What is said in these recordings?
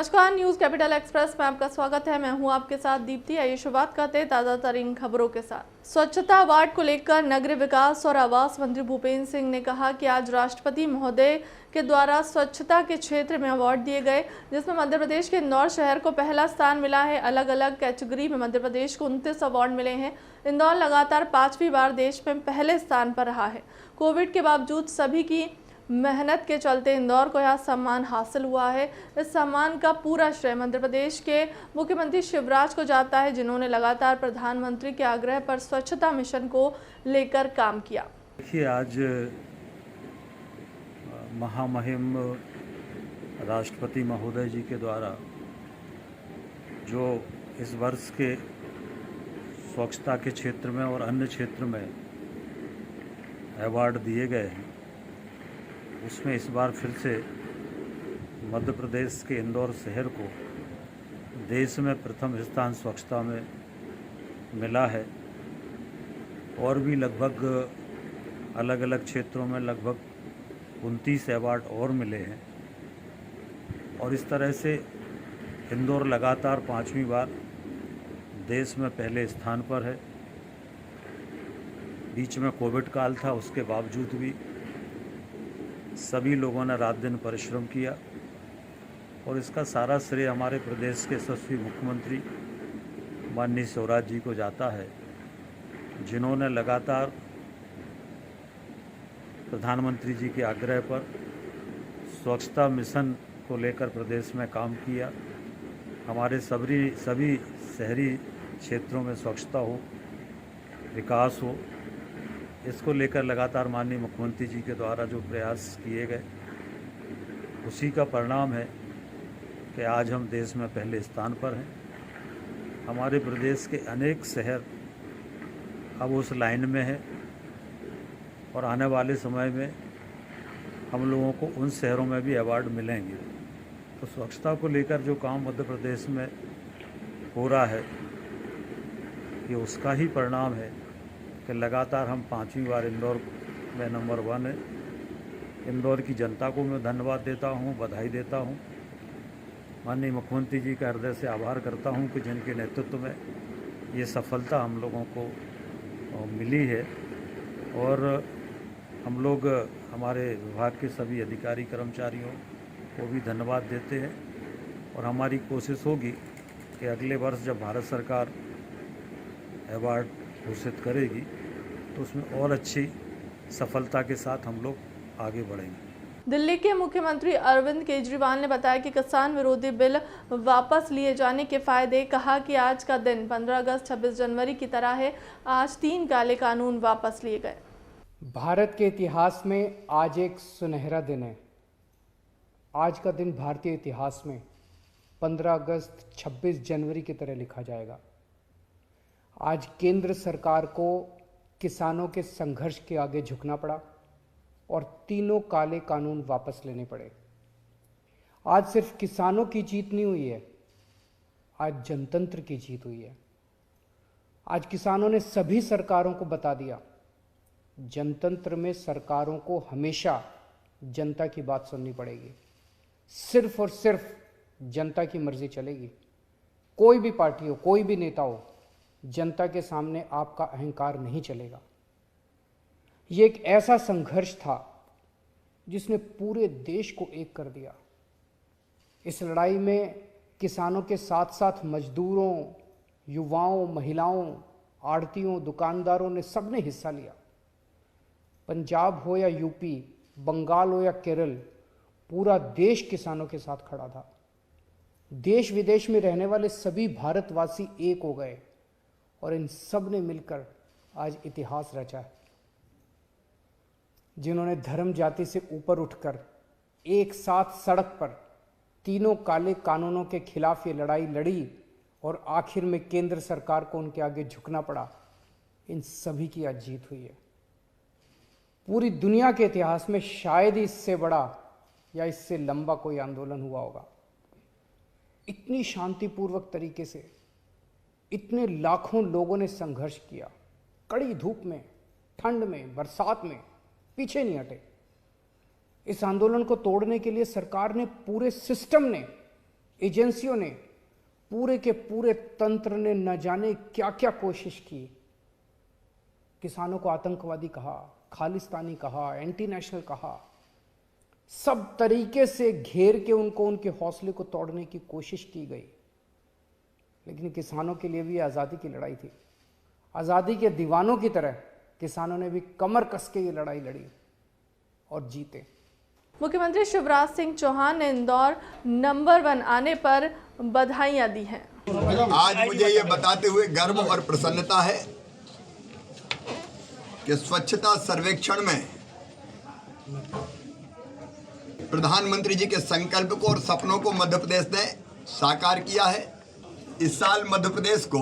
नमस्कार, news capital express में आपका स्वागत है। मैं हूं आपके साथ दीप्ति। आइए शुरुआत करते हैं ताजा तरीन खबरों के साथ। स्वच्छता अवार्ड को लेकर नगरीय विकास और आवास मंत्री भूपेंद्र सिंह ने कहा कि आज राष्ट्रपति महोदय के द्वारा स्वच्छता के क्षेत्र में अवार्ड दिए गए, जिसमें मध्य प्रदेश के इंदौर शहर को पहला स्थान मिला है। अलग अलग कैटेगरी में मध्य प्रदेश को 29 अवार्ड मिले हैं। इंदौर लगातार 5वीं बार देश में पहले स्थान पर रहा है। कोविड के बावजूद सभी की मेहनत के चलते इंदौर को यह सम्मान हासिल हुआ है। इस सम्मान का पूरा श्रेय मध्य प्रदेश के मुख्यमंत्री शिवराज को जाता है, जिन्होंने लगातार प्रधानमंत्री के आग्रह पर स्वच्छता मिशन को लेकर काम किया। देखिए, आज महामहिम राष्ट्रपति महोदय जी के द्वारा जो इस वर्ष के स्वच्छता के क्षेत्र में और अन्य क्षेत्र में अवार्ड दिए गए हैं, उसमें इस बार फिर से मध्य प्रदेश के इंदौर शहर को देश में प्रथम स्थान स्वच्छता में मिला है। और भी लगभग अलग अलग क्षेत्रों में लगभग 29 अवार्ड और मिले हैं। और इस तरह से इंदौर लगातार 5वीं बार देश में पहले स्थान पर है। बीच में कोविड काल था, उसके बावजूद भी सभी लोगों ने रात दिन परिश्रम किया और इसका सारा श्रेय हमारे प्रदेश के यशस्वी मुख्यमंत्री माननीय शिवराज जी को जाता है, जिन्होंने लगातार प्रधानमंत्री जी के आग्रह पर स्वच्छता मिशन को लेकर प्रदेश में काम किया। हमारे सभी शहरी क्षेत्रों में स्वच्छता हो, विकास हो, इसको लेकर लगातार माननीय मुख्यमंत्री जी के द्वारा जो प्रयास किए गए, उसी का परिणाम है कि आज हम देश में पहले स्थान पर हैं। हमारे प्रदेश के अनेक शहर अब उस लाइन में हैं और आने वाले समय में हम लोगों को उन शहरों में भी अवार्ड मिलेंगे। तो स्वच्छता को लेकर जो काम मध्य प्रदेश में हो रहा है, ये उसका ही परिणाम है कि लगातार हम 5वीं बार इंदौर में नंबर 1 है। इंदौर की जनता को मैं धन्यवाद देता हूँ, बधाई देता हूँ। माननीय मुख्यमंत्री जी का हृदय से आभार करता हूँ कि जिनके नेतृत्व में ये सफलता हम लोगों को मिली है। और हम लोग हमारे विभाग के सभी अधिकारी कर्मचारियों को भी धन्यवाद देते हैं और हमारी कोशिश होगी कि अगले वर्ष जब भारत सरकार अवार्ड घोषित करेगी तो उसमें और अच्छी सफलता के साथ हम लोग आगे बढ़ेंगे। दिल्ली के मुख्यमंत्री अरविंद केजरीवाल ने बताया कि किसान विरोधी बिल वापस लिए जाने के फायदे। कहा कि आज का दिन 15 अगस्त 26 जनवरी की तरह है। आज 3 काले कानून वापस लिए गए। भारत के इतिहास में आज एक सुनहरा दिन है। आज का दिन भारतीय इतिहास में 15 अगस्त 26 जनवरी की तरह लिखा जाएगा। आज केंद्र सरकार को किसानों के संघर्ष के आगे झुकना पड़ा और 3 काले कानून वापस लेने पड़े। आज सिर्फ किसानों की जीत नहीं हुई है, आज जनतंत्र की जीत हुई है। आज किसानों ने सभी सरकारों को बता दिया, जनतंत्र में सरकारों को हमेशा जनता की बात सुननी पड़ेगी। सिर्फ और सिर्फ जनता की मर्जी चलेगी। कोई भी पार्टी हो, कोई भी नेता हो, जनता के सामने आपका अहंकार नहीं चलेगा। ये एक ऐसा संघर्ष था जिसने पूरे देश को एक कर दिया। इस लड़ाई में किसानों के साथ साथ मजदूरों, युवाओं, महिलाओं, आड़तियों, दुकानदारों ने सबने हिस्सा लिया। पंजाब हो या यूपी, बंगाल हो या केरल, पूरा देश किसानों के साथ खड़ा था। देश विदेश में रहने वाले सभी भारतवासी एक हो गए और इन सब ने मिलकर आज इतिहास रचा है। जिन्होंने धर्म जाति से ऊपर उठकर एक साथ सड़क पर 3 काले कानूनों के खिलाफ ये लड़ाई लड़ी और आखिर में केंद्र सरकार को उनके आगे झुकना पड़ा, इन सभी की आज जीत हुई है। पूरी दुनिया के इतिहास में शायद ही इससे बड़ा या इससे लंबा कोई आंदोलन हुआ होगा। इतनी शांतिपूर्वक तरीके से इतने लाखों लोगों ने संघर्ष किया, कड़ी धूप में, ठंड में, बरसात में, पीछे नहीं हटे। इस आंदोलन को तोड़ने के लिए सरकार ने, पूरे सिस्टम ने एजेंसियों ने, पूरे के पूरे तंत्र ने न जाने क्या क्या कोशिश की। किसानों को आतंकवादी कहा, खालिस्तानी कहा, एंटी नेशनल कहा, सब तरीके से घेर के उनको, उनके हौसले को तोड़ने की कोशिश की गई। लेकिन किसानों के लिए भी आज़ादी की लड़ाई थी। आज़ादी के दीवानों की तरह किसानों ने भी कमर कस के ये लड़ाई लड़ी और जीते। मुख्यमंत्री शिवराज सिंह चौहान ने इंदौर नंबर 1 आने पर बधाइयां दी हैं। आज मुझे ये बताते हुए गर्व और प्रसन्नता है कि स्वच्छता सर्वेक्षण में प्रधानमंत्री जी के संकल्प को और सपनों को मध्य प्रदेश ने साकार किया है। इस साल मध्य प्रदेश को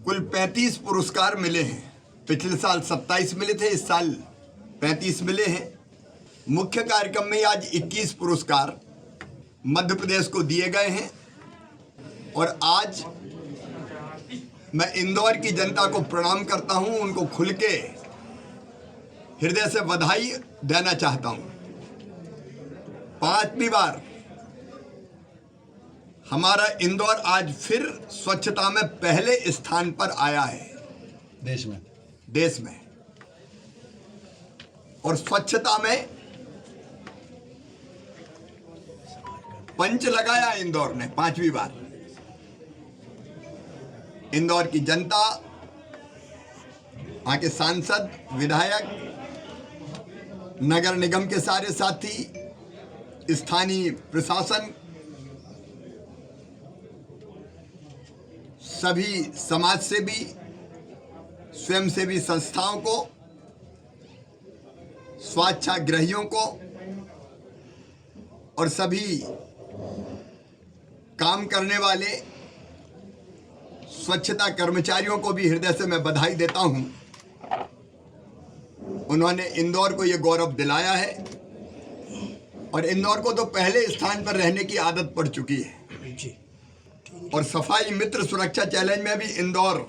कुल 35 पुरस्कार मिले हैं। पिछले साल 27 मिले थे, इस साल 35 मिले हैं। मुख्य कार्यक्रम में आज 21 पुरस्कार मध्य प्रदेश को दिए गए हैं और आज मैं इंदौर की जनता को प्रणाम करता हूं, उनको खुल के हृदय से बधाई देना चाहता हूं। 5वीं बार हमारा इंदौर आज फिर स्वच्छता में पहले स्थान पर आया है देश में। और स्वच्छता में पंच लगाया इंदौर ने 5वीं बार। इंदौर की जनता, वहां के सांसद, विधायक, नगर निगम के सारे साथी, स्थानीय प्रशासन, सभी समाज सेवी, स्वयंसेवी संस्थाओं को, स्वच्छाग्रहियों को और सभी काम करने वाले स्वच्छता कर्मचारियों को भी हृदय से मैं बधाई देता हूं। उन्होंने इंदौर को ये गौरव दिलाया है और इंदौर को तो पहले स्थान पर रहने की आदत पड़ चुकी है। और सफाई मित्र सुरक्षा चैलेंज में भी इंदौर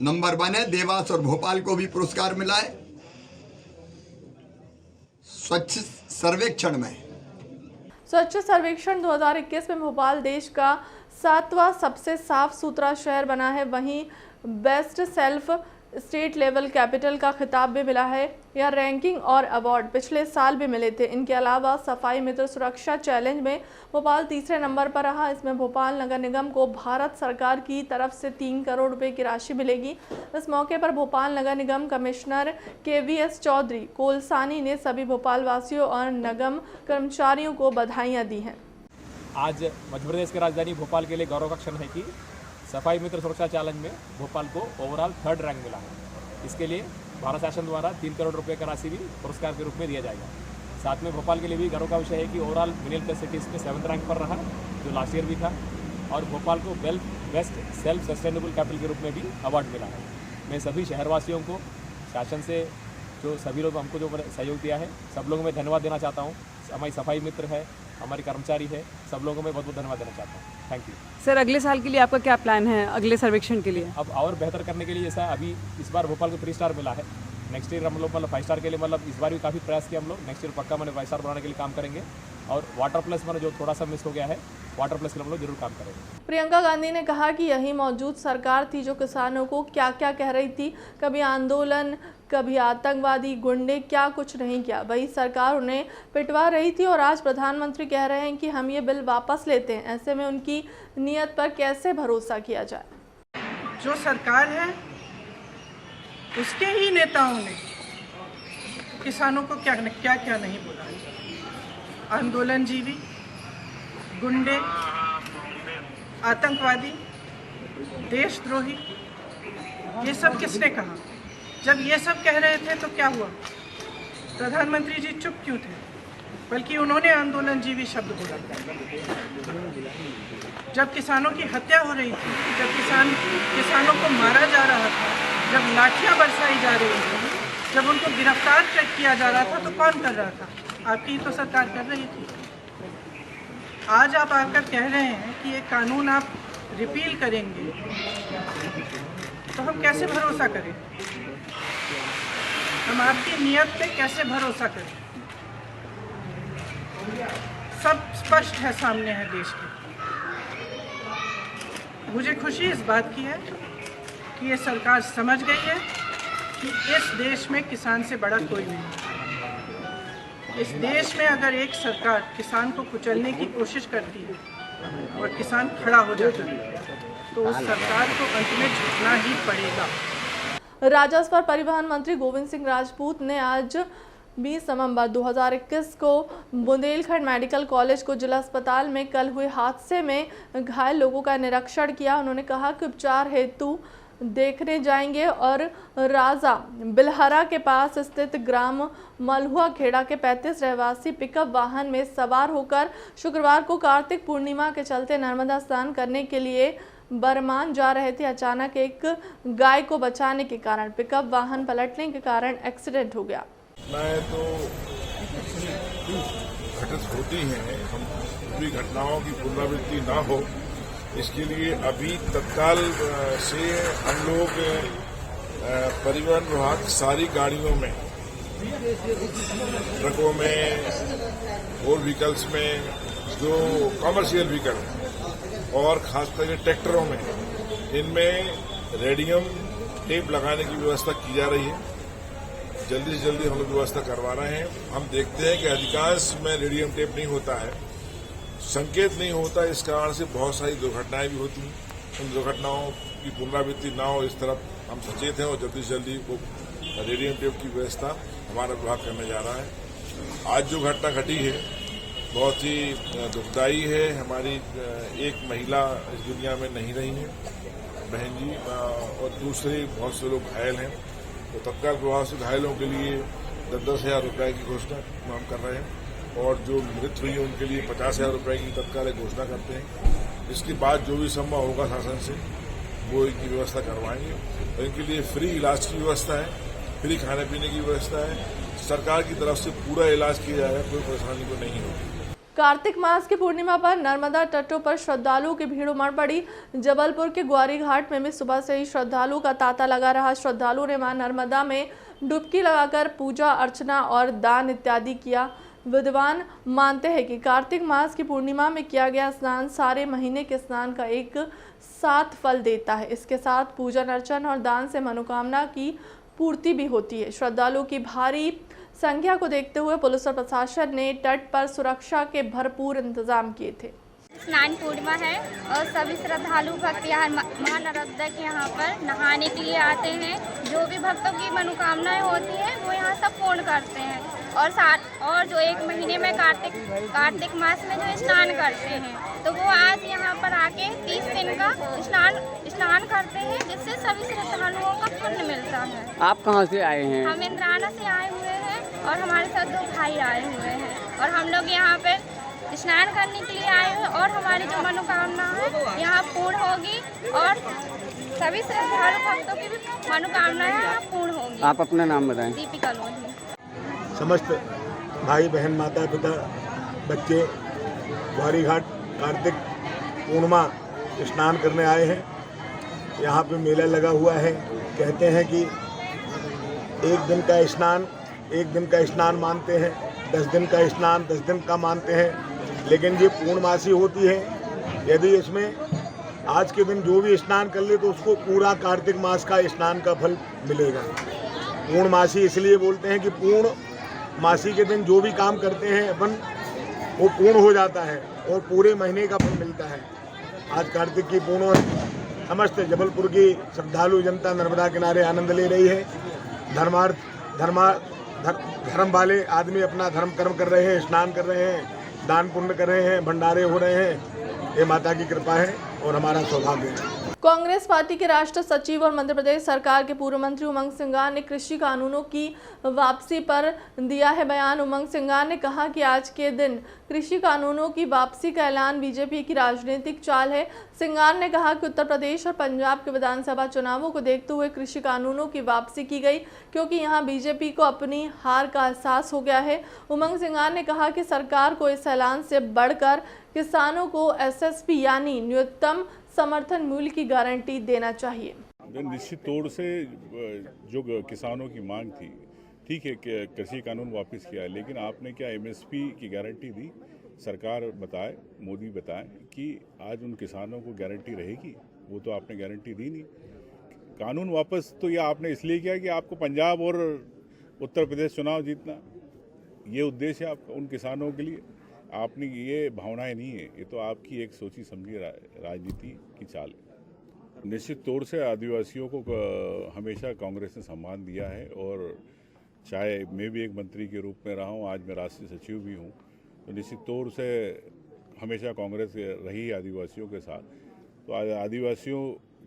नंबर 1 है। देवास और भोपाल को भी पुरस्कार मिला है। स्वच्छ सर्वेक्षण में 2021 में भोपाल देश का 7वां सबसे साफ सुथरा शहर बना है। वहीं best self state level capital का खिताब भी मिला है। यह रैंकिंग और अवार्ड पिछले साल भी मिले थे। इनके अलावा सफाई मित्र सुरक्षा चैलेंज में भोपाल तीसरे नंबर पर रहा। इसमें भोपाल नगर निगम को भारत सरकार की तरफ से 3 करोड़ रुपए की राशि मिलेगी। इस मौके पर भोपाल नगर निगम कमिश्नर KVS चौधरी कोलसानी ने सभी भोपाल वासियों और निगम कर्मचारियों को बधाइयाँ दी हैं। आज मध्य प्रदेश की राजधानी भोपाल के लिए गौरव का क्षण है कि सफाई मित्र सुरक्षा चैलेंज में भोपाल को ओवरऑल 3rd रैंक मिला है। इसके लिए भारत शासन द्वारा 3 करोड़ रुपए का राशि भी पुरस्कार के रूप में दिया जाएगा। साथ में भोपाल के लिए भी गर्व का विषय है कि ओवरऑल मिडिल क्लास सिटीज़ में 7th रैंक पर रहा, जो लास्ट ईयर भी था। और भोपाल को बेस्ट सेल्फ सस्टेनेबल कैपिटल के रूप में भी अवार्ड मिला है। मैं सभी शहरवासियों को, शासन से जो सभी लोग हमको जो सहयोग दिया है, सब लोगों में धन्यवाद देना चाहता हूँ। हमारी सफाई मित्र है, हमारे कर्मचारी है, सब लोगों में बहुत बहुत धन्यवाद देना चाहता हूँ। Thank you sir. अगले साल के लिए आपका क्या प्लान है, अगले सर्वेक्षण के लिए? अब और बेहतर करने के लिए, जैसा अभी इस बार भोपाल को 3 स्टार मिला है, नेक्स्ट ईयर हम लोग 5 स्टार के लिए इस बार भी काफ़ी प्रयास किया हम लोग। नेक्स्ट ईयर पक्का 5 स्टार बनाने के लिए काम करेंगे। और वाटर प्लस जो थोड़ा सा मिस हो गया है, वाटर प्लस के लिए हम लोग जरूर काम करेंगे। प्रियंका गांधी ने कहा कि यही मौजूद सरकार थी जो किसानों को क्या क्या कह रही थी। कभी आंदोलन, कभी आतंकवादी, गुंडे, क्या कुछ नहीं किया। वही सरकार उन्हें पिटवा रही थी और आज प्रधानमंत्री कह रहे हैं कि हम ये बिल वापस लेते हैं। ऐसे में उनकी नीयत पर कैसे भरोसा किया जाए। जो सरकार है उसके ही नेताओं ने किसानों को क्या क्या नहीं बोला। आंदोलनजीवी, गुंडे, आतंकवादी, देशद्रोही, ये सब किसने कहा? जब ये सब कह रहे थे तो क्या हुआ? प्रधानमंत्री जी चुप क्यों थे? बल्कि उन्होंने आंदोलनजीवी शब्द बोला। जब किसानों की हत्या हो रही थी, जब किसानों को मारा जा रहा था, जब लाठियां बरसाई जा रही थी, जब उनको गिरफ्तार किया जा रहा था, तो कौन कर रहा था? आपकी ही तो सरकार कर रही थी। आज आप आकर कह रहे हैं कि ये कानून आप रिपील करेंगे, तो हम कैसे भरोसा करें? हम आपकी नीयत पे कैसे भरोसा करें? सब स्पष्ट है, सामने है देश के। मुझे खुशी इस बात की है कि ये सरकार समझ गई है कि इस देश में किसान से बड़ा कोई नहीं। इस देश में अगर एक सरकार किसान को कुचलने की कोशिश करती है और किसान खड़ा हो जाता है तो उस सरकार को अंत में झुकना ही पड़ेगा। राजस्व और परिवहन मंत्री गोविंद सिंह राजपूत ने आज 20 नवंबर 2021 को बुंदेलखंड मेडिकल कॉलेज को जिला अस्पताल में कल हुए हादसे में घायल लोगों का निरीक्षण किया। उन्होंने कहा कि उपचार हेतु देखने जाएंगे और राजा बिलहरा के पास स्थित ग्राम मलहुआ खेड़ा के 35 रहवासी पिकअप वाहन में सवार होकर शुक्रवार को कार्तिक पूर्णिमा के चलते नर्मदा स्नान करने के लिए बरमान जा रहे थे। अचानक एक गाय को बचाने के कारण पिकअप वाहन पलटने के कारण एक्सीडेंट हो गया। घटनाएं तो घटित होती हैं, हम पूरी घटनाओं की पुनरावृत्ति ना हो इसके लिए अभी तत्काल से हम लोग परिवहन विभाग सारी गाड़ियों में, ट्रकों में और व्हीकल्स में जो कमर्शियल व्हीकल और खासकर ट्रैक्टरों में, इनमें रेडियम टेप लगाने की व्यवस्था की जा रही है। जल्दी से जल्दी हम लोग व्यवस्था करवा रहे हैं। हम देखते हैं कि अधिकांश में रेडियम टेप नहीं होता है, संकेत नहीं होता, इस कारण से बहुत सारी दुर्घटनाएं भी होती हैं। उन दुर्घटनाओं की पुनरावृत्ति ना हो इस तरफ हम सचेत हैं और जल्दी से जल्दी वो रेडियम टेप की व्यवस्था हमारा विभाग करने जा रहा है। आज जो घटना घटी है बहुत ही दुखदायी है। हमारी एक महिला इस दुनिया में नहीं रही है, बहन जी, और दूसरे बहुत से लोग घायल हैं। तो तत्काल प्रभाव से घायलों के लिए 10-10 हज़ार रुपये की घोषणा हम कर रहे हैं और जो मृत हुई है उनके लिए 50,000 रुपये की तत्काल घोषणा करते हैं। इसके बाद जो भी संभव होगा शासन से वो इनकी व्यवस्था करवाएंगे और इनके लिए फ्री इलाज की व्यवस्था है, फ्री खाने पीने की व्यवस्था है। सरकार की तरफ से पूरा इलाज किया जाएगा, कोई परेशानी को नहीं होगी। कार्तिक मास की पूर्णिमा पर नर्मदा तटों पर श्रद्धालुओं की भीड़ उमड़ पड़ी। जबलपुर के ग्वारी घाट में भी सुबह से ही श्रद्धालुओं का तांता लगा रहा। श्रद्धालुओं ने मां नर्मदा में डुबकी लगाकर पूजा अर्चना और दान इत्यादि किया। विद्वान मानते हैं कि कार्तिक मास की पूर्णिमा में किया गया स्नान सारे महीने के स्नान का एक साथ फल देता है। इसके साथ पूजन अर्चन और दान से मनोकामना की पूर्ति भी होती है। श्रद्धालुओं की भारी संख्या को देखते हुए पुलिस और प्रशासन ने तट पर सुरक्षा के भरपूर इंतजाम किए थे। स्नान पूर्णिमा है और सभी श्रद्धालु भक्त यहाँ मां नर्मदा के यहाँ पर नहाने के लिए आते हैं। जो भी भक्तों की मनोकामनाएं होती हैं वो यहाँ सब पूर्ण करते हैं। और जो एक महीने में कार्तिक मास में जो स्नान करते हैं तो वो आज यहाँ पर आके 30 दिन का स्नान करते हैं, जिससे सभी श्रद्धालुओं का पुण्य मिलता है। आप कहाँ से आए हैं? हम इंद्राना से आए हुए हैं और हमारे साथ 2 भाई आए हुए हैं और हम लोग यहाँ पे स्नान करने के लिए आए हैं और हमारी जो मनोकामना है यहाँ पूर्ण होगी और सभी श्रद्धालु भक्तों की भी मनोकामनाएं यहाँ पूर्ण होगी। आप अपना नाम बताएं। दीपिका लोधी। समस्त भाई बहन माता पिता बच्चे ग्वारी घाट कार्तिक पूर्णिमा स्नान करने आए हैं। यहाँ पे मेला लगा हुआ है। कहते हैं कि एक दिन का स्नान मानते हैं, 10 दिन का स्नान 10 दिन का मानते हैं, लेकिन ये पूर्णमासी होती है। यदि इसमें आज के दिन जो भी स्नान कर ले तो उसको पूरा कार्तिक मास का स्नान का फल मिलेगा। पूर्णमासी इसलिए बोलते हैं कि पूर्णमासी के दिन जो भी काम करते हैं अपन वो पूर्ण हो जाता है और पूरे महीने का फल मिलता है। आज कार्तिक की पूर्णिमा समस्त जबलपुर की श्रद्धालु जनता नर्मदा किनारे आनंद ले रही है। धर्म वाले आदमी अपना धर्म कर्म कर रहे हैं, स्नान कर रहे हैं, दान पुण्य कर रहे हैं, भंडारे हो रहे हैं। ये माता की कृपा है और हमारा सौभाग्य है। कांग्रेस पार्टी के राष्ट्रीय सचिव और मध्य प्रदेश सरकार के पूर्व मंत्री उमंग सिंगार ने कृषि कानूनों की वापसी पर दिया है बयान। उमंग सिंगार ने कहा कि आज के दिन कृषि कानूनों की वापसी का ऐलान बीजेपी की राजनीतिक चाल है। सिंगार ने कहा कि उत्तर प्रदेश और पंजाब के विधानसभा चुनावों को देखते हुए कृषि कानूनों की वापसी की गई, क्योंकि यहां बीजेपी को अपनी हार का एहसास हो गया है। उमंग सिंगार ने कहा कि सरकार को इस ऐलान से बढ़कर किसानों को एसएसपी यानी न्यूनतम समर्थन मूल्य की गारंटी देना चाहिए। निश्चित तौर से जो किसानों की मांग थी, ठीक है कि कृषि कानून वापस किया है, लेकिन आपने क्या एमएसपी की गारंटी दी? सरकार बताए, मोदी बताए कि आज उन किसानों को गारंटी रहेगी? वो तो आपने गारंटी दी नहीं। कानून वापस तो ये आपने इसलिए किया कि आपको पंजाब और उत्तर प्रदेश चुनाव जीतना, ये उद्देश्य है आपका उन किसानों के लिए। आपने ये भावनाएं नहीं है, ये तो आपकी एक सोची समझी राजनीति की चाल है। निश्चित तौर से आदिवासियों को हमेशा कांग्रेस ने सम्मान दिया है, और चाहे मैं भी एक मंत्री के रूप में रहा हूँ, आज मैं राष्ट्रीय सचिव भी हूँ, तो निश्चित तौर से हमेशा कांग्रेस रही आदिवासियों के साथ। तो आदिवासियों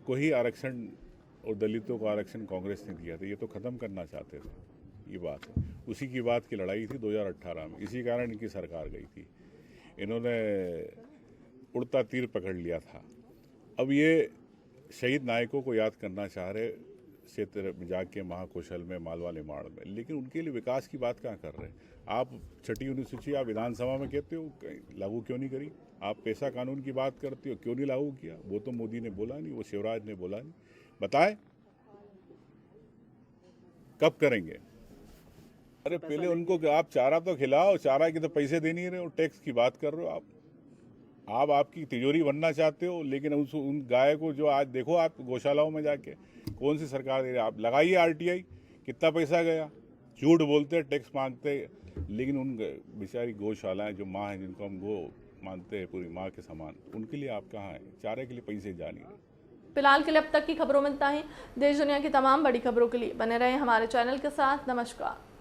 को ही आरक्षण और दलितों को आरक्षण कांग्रेस ने दिया था, ये तो ख़त्म करना चाहते थे, ये बात है। उसी की बात की लड़ाई थी 2018 में, इसी कारण इनकी सरकार गई थी। इन्होंने उड़ता तीर पकड़ लिया था। अब ये शहीद नायकों को याद करना चाह रहे क्षेत्र में जाके, महाकौशल में, मालवा निमाड़ में, लेकिन उनके लिए विकास की बात कहाँ कर रहे हैं। आप छठी अनुसूची आप विधानसभा में कहते हो लागू क्यों नहीं करी, आप पैसा कानून की बात करते हो क्यों नहीं लागू किया, वो तो मोदी ने बोला नहीं, वो शिवराज ने बोला नहीं, बताए कब करेंगे। अरे पहले उनको आप चारा तो खिलाओ, चारा के तो पैसे दे नहीं रहे हो, टैक्स की बात कर रहे हो आप आपकी तिजोरी बनना चाहते हो, लेकिन उन गाय को जो आज देखो आप गौशालाओं में जाके कौन सी सरकार दे रही है। आप लगाइए RTI, कितना पैसा गया, झूठ बोलते टैक्स मांगते, लेकिन उन बेचारी गौशालाएं जो माँ हैं, जिनको हम गौ मानते हैं पूरी माँ के समान, उनके लिए आप कहाँ हैं, चारे के लिए पैसे जा नहीं रहे। फिलहाल के लिए अब तक की खबरों में इतना ही। देश दुनिया की तमाम बड़ी खबरों के लिए बने रहें हमारे चैनल के साथ। नमस्कार।